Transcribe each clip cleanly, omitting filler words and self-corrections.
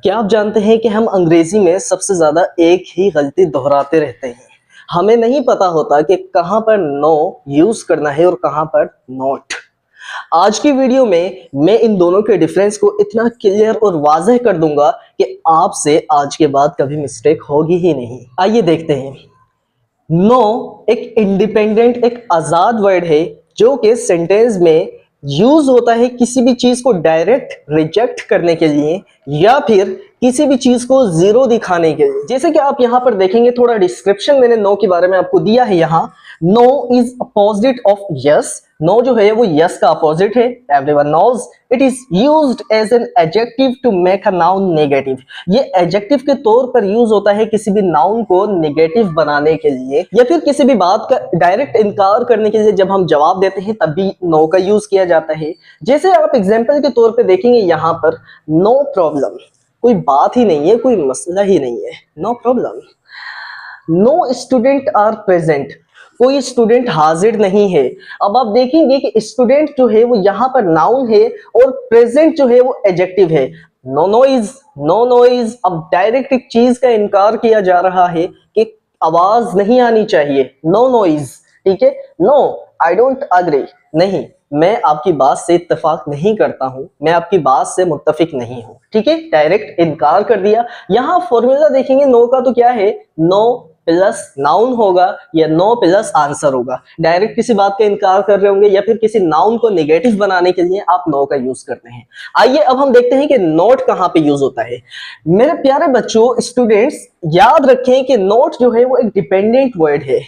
क्या आप जानते हैं कि हम अंग्रेजी में सबसे ज्यादा एक ही गलती दोहराते रहते हैं। हमें नहीं पता होता कि कहां पर नो यूज करना है और कहां पर नॉट। आज की वीडियो में मैं इन दोनों के डिफरेंस को इतना क्लियर और वाज़ेह कर दूंगा कि आपसे आज के बाद कभी मिस्टेक होगी ही नहीं। आइए देखते हैं। नो एक इंडिपेंडेंट, एक आजाद वर्ड है जो कि सेंटेंस में यूज होता है किसी भी चीज को डायरेक्ट रिजेक्ट करने के लिए या फिर किसी भी चीज को जीरो दिखाने के लिए। जैसे कि आप यहां पर देखेंगे, थोड़ा डिस्क्रिप्शन मैंने नो के बारे में आपको दिया है। यहाँ no is opposite of yes. No जो है वो यस का अपोजिट है। Everyone knows it is used as an adjective to make a noun negative. ये एडजेक्टिव के तौर पर यूज होता है किसी भी नाउन को नेगेटिव बनाने के लिए या फिर किसी भी बात का डायरेक्ट इनकार करने के लिए। जब हम जवाब देते हैं तब भी नो का यूज किया जाता है। जैसे आप एग्जाम्पल के तौर पर देखेंगे, यहाँ पर नो प्रॉब्लम, कोई बात ही नहीं है, कोई मसला ही नहीं है, no problem. No student are present, कोई स्टूडेंट हाजिर नहीं है। अब आप देखेंगे कि स्टूडेंट जो है वो यहाँ पर नाउन है और प्रेजेंट जो है वो एडजेक्टिव है। No noise, no noise. अब डायरेक्ट एक चीज का इनकार किया जा रहा है कि आवाज नहीं आनी चाहिए, नो नॉइज। ठीक है, नो आई डोंट अग्री, नहीं मैं आपकी बात से इत्तेफाक नहीं करता हूं, मैं आपकी बात से मुत्तफिक नहीं हूं। ठीक है, डायरेक्ट इनकार कर दिया। यहां फॉर्मूला देखेंगे नो का तो क्या है, नो प्लस नाउन होगा या नो प्लस आंसर होगा। डायरेक्ट किसी बात का इनकार कर रहे होंगे या फिर किसी नाउन को नेगेटिव बनाने के लिए आप नो का यूज करते हैं। आइए अब हम देखते हैं कि नोट कहां पे यूज होता है। मेरे प्यारे बच्चों, स्टूडेंट्स, याद रखें कि नोट जो है वो एक डिपेंडेंट वर्ड है।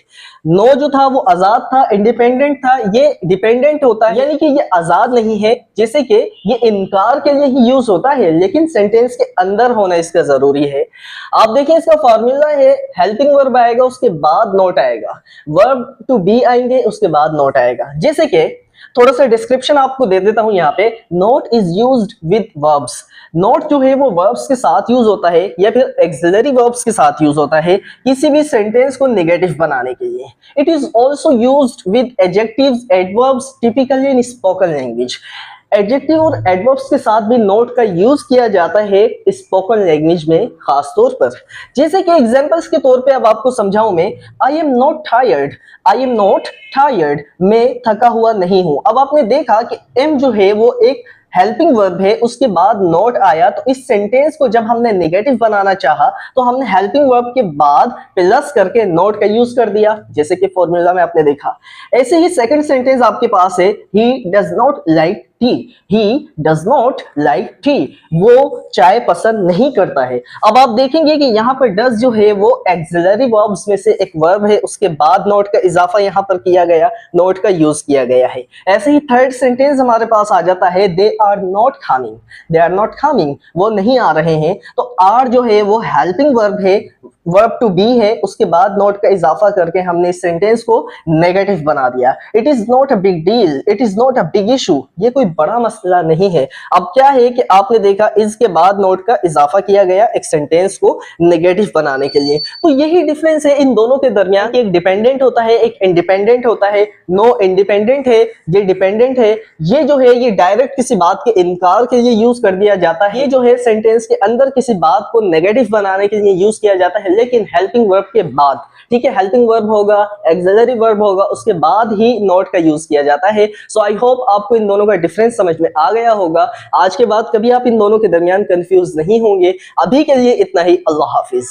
नो जो था वो आजाद था, इंडिपेंडेंट था, ये डिपेंडेंट होता है, यानी कि ये आजाद नहीं है। जैसे कि ये इनकार के लिए ही यूज होता है लेकिन सेंटेंस के अंदर होना इसका जरूरी है। आप देखिए, इसका फॉर्मूला है हेल्पिंग वर्ब आएगा, उसके बाद नोट आएगा, वर्ब टू बी आएंगे, उसके बाद नोट आएगा। जैसे कि थोड़ा सा डिस्क्रिप्शन आपको दे देता हूं यहाँ पे। Note is used with verbs. Note जो है वो वर्ब्स के साथ यूज होता है या फिर एक्सिलरी वर्ब्स के साथ यूज होता है किसी भी सेंटेंस को नेगेटिव बनाने के लिए। It is also used with adjectives, adverbs, typically in spoken language. Adjective और एडवर्ब्स के साथ भी नोट का यूज किया जाता है स्पोकन लैंग्वेज में खास तौर पर। जैसे कि एग्जांपल्स के तौर पे अब आपको समझाऊं मैं, I am not tired, I am not tired, मैं थका हुआ नहीं हूं। अब आपने देखा कि एम जो है वो एक हेल्पिंग वर्ब है, उसके बाद नोट आया, तो इस सेंटेंस को जब हमने नेगेटिव बनाना चाहा तो हमने हेल्पिंग वर्ब के बाद प्लस करके नोट का यूज कर दिया, जैसे कि फॉर्मूला में आपने देखा। ऐसे ही सेकंड सेंटेंस आपके पास है, he does not like T, he does not like T, वो चाय पसंद नहीं करता है। अब आप देखेंगे कि यहाँ पर डज जो है वो एक्सिलरी वर्ब्स में से एक वर्ब है, उसके बाद नोट का इजाफा यहाँ पर किया गया, नोट का यूज किया गया है। ऐसे ही थर्ड सेंटेंस हमारे पास आ जाता है, they are not coming, they are not coming, वो नहीं आ रहे हैं। तो आर जो है वो हेल्पिंग वर्ब है, वर्ब टू बी है, उसके बाद नोट का इजाफा करके हमने इस सेंटेंस को नेगेटिव बना दिया। It is not a big deal, it is not a big issue, ये कोई बड़ा मसला नहीं है। अब क्या है कि आपने देखा इसके बाद नोट का इजाफा किया गया एक सेंटेंस को नेगेटिव बनाने के लिए। तो यही डिफरेंस है इन दोनों के दरमियान कि एक डिपेंडेंट होता है, एक इंडिपेंडेंट होता है। नो इंडिपेंडेंट है, ये डिपेंडेंट है। ये जो है ये डायरेक्ट किसी बात के इनकार के लिए यूज कर दिया जाता है, ये जो है सेंटेंस के अंदर किसी बात को नेगेटिव बनाने के लिए यूज किया जाता है, लेकिन हेल्पिंग वर्ब के बाद। ठीक है, हेल्पिंग वर्ब होगा, एक्सिलरी वर्ब होगा, उसके बाद ही नोट का यूज किया जाता है। सो आई होप आपको इन दोनों का डिफरेंस समझ में आ गया होगा। आज के बाद कभी आप इन दोनों के दरमियान कंफ्यूज नहीं होंगे। अभी के लिए इतना ही, अल्लाह हाफिज।